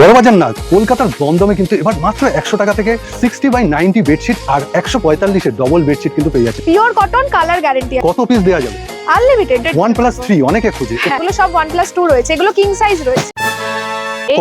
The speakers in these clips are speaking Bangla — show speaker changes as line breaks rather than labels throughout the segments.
বড়বাজার না, কলকাতার দমদমে কিন্তু এবার মাত্র 100 টাকা থেকে 60/90 বেডশিট আর 145 ডবল বেডশিট কিন্তু পেয়ে যাচ্ছে।
পিওর কটন, কালার গ্যারান্টি,
কত পিস দেওয়া যাবে?
আনলিমিটেড।
1+3 অনেকে খোঁজে।
এগুলো সব 1+2 রয়েছে, এগুলো কিং সাইজ রয়েছে।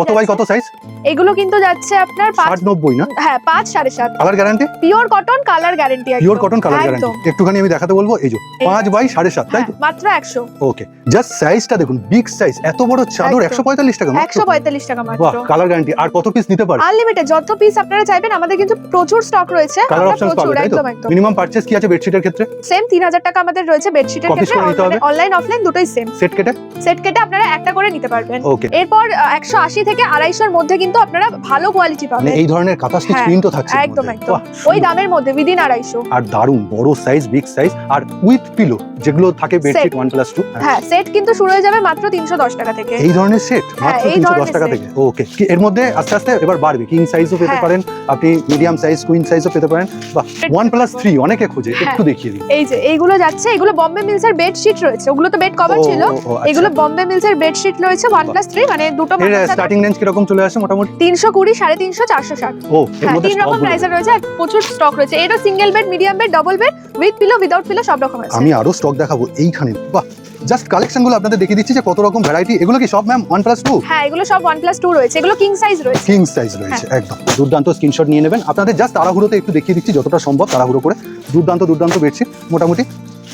কত বাই কত সাইজ?
এগুলো কিন্তু যাচ্ছে আপনার
60-90 না?
হ্যাঁ 5-7.5।
Colour guarantee?
Pure cotton, colour guarantee.
Pure cotton, colour guarantee. একটুখানি আমি দেখাতে বলবো, এই যে 5/7.5, তাই তো?
মাত্র 100।
ওকে, জাস্ট সাইজটা দেখুন, বিগ সাইজ, এত বড় চাদর 145 টাকা মাত্র।
145 টাকা মাত্র।
বাহ, কালার গ্যারান্টি। আর কত পিস নিতে পারে?
আনলিমিটেড, যত পিস আপনারা চাইবেন। আমাদের কিন্তু প্রচুর স্টক রয়েছে,
কালার
আমরা
অপশনস
প্রচুর,
পাবেন, তাই তো?
একদম।
মিনিমাম পারচেজ কি আছে বেডশিটের ক্ষেত্রে?
সেম 3000 টাকা আমাদের রয়েছে বেডশিটের
Copies করে নিতে হবে?
ক্ষেত্রে। অনলাইন অফলাইন দুটোই সেম।
সেট কেটে?
সেট কেটে আপনারা একটা করে নিতে পারবেন।
ওকে।
এরপর 180 থেকে 250 এর মধ্যে কিন্তু আপনারা ভালো কোয়ালিটি
মানে
পাবেন।
এই ধরনের কাঁথা স্টিচ
হ্যাঁ,
প্রিন্টও থাকছে এর
একদম
মধ্যে।
একদম
বাহ,
ওই দামের মধ্যে উইদিন 250।
আর দারুন বড় সাইজ, বিগ সাইজ, আর উইথ পিলো যেগুলো থাকে বেডশিট 1+2।
হ্যাঁ, সেট কিন্তু শুরু হয়ে যাবে মাত্র 310 টাকা থেকে।
এই ধরনের সেট মাত্র
এই
310
ধরনের
টাকা
set।
থেকে। ওকে, এর মধ্যে আস্তে আস্তে এবার বাড়বে, কিং সাইজও পেতে
হ্যাঁ।
পারেন আপনি, মিডিয়াম সাইজ, কুইন সাইজও পেতে পারেন। বাহ, 1+3 অনেকে খোঁজে,
হ্যাঁ।
একটু দেখিয়ে দিন।
এই যে এইগুলো যাচ্ছে, এগুলো বম্বে মিলসের বেডশিট রয়েছে। ওগুলো তো বেড কভার ছিল,
আচ্ছা।
এগুলো বম্বে মিলসের বেডশিট রয়েছে 1+3, মানে দুটো
এর স্টার্টিং রেঞ্জ কিরকম চলে আসে মোটামুটি?
320, 350, 460।
ও, এর
হ্যাঁ,
মধ্যে
3 রকম
stock গুলো।
প্রাইসে রয়েছে, আর প্রচুর স্টক রয়েছে। এটা single bed, medium bed, double bed, with pillow, without pillow, সব রকম আছে।
আমি আরো স্টক দেখাবো এইখানে। বাহ, জাস্ট কালেকশন গুলো আপনাদের দেখিয়ে দিচ্ছি যে কত রকম ভ্যারাইটি। এগুলো কি সব ম্যাম 1+2?
হ্যাঁ, এগুলো সব 1+2 রয়েছে, এগুলো কিং সাইজ রয়েছে।
কিং সাইজ রয়েছে, একদম দুর্দান্ত। স্ক্রিনশট নিয়ে নেবেন। আপনাদের জাস্ট তাড়াহুড়োতে একটু দেখিয়ে দিচ্ছি যতটা সম্ভব, তাড়াহুড়ো করে। দুর্দান্ত দুর্দান্ত বেডশিট মোটামুটি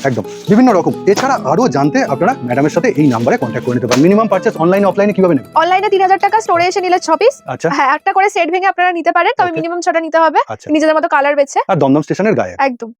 একদম বিভিন্ন রকম। এছাড়া আরো জানতে আপনারা ম্যাডামের সাথে এই নাম্বারে কন্ট্যাক্ট করে নিতে পারেন। মিনিমাম পারচেজ অনলাইনে অফলাইনে কিভাবে নেবেন?
অনলাইনে 3000 টাকা, স্টোরে এসে নিলে 6 পিস।
আচ্ছা
হ্যাঁ, একটা করে সেট ভেঙে আপনারা নিতে পারেন, তবে
Okay.
মিনিমাম 6টা নিতে হবে,
আচ্ছা।
নিজেদের মতো কালার বেছে।
আর দমদম স্টেশনের গায়ে।
একদম।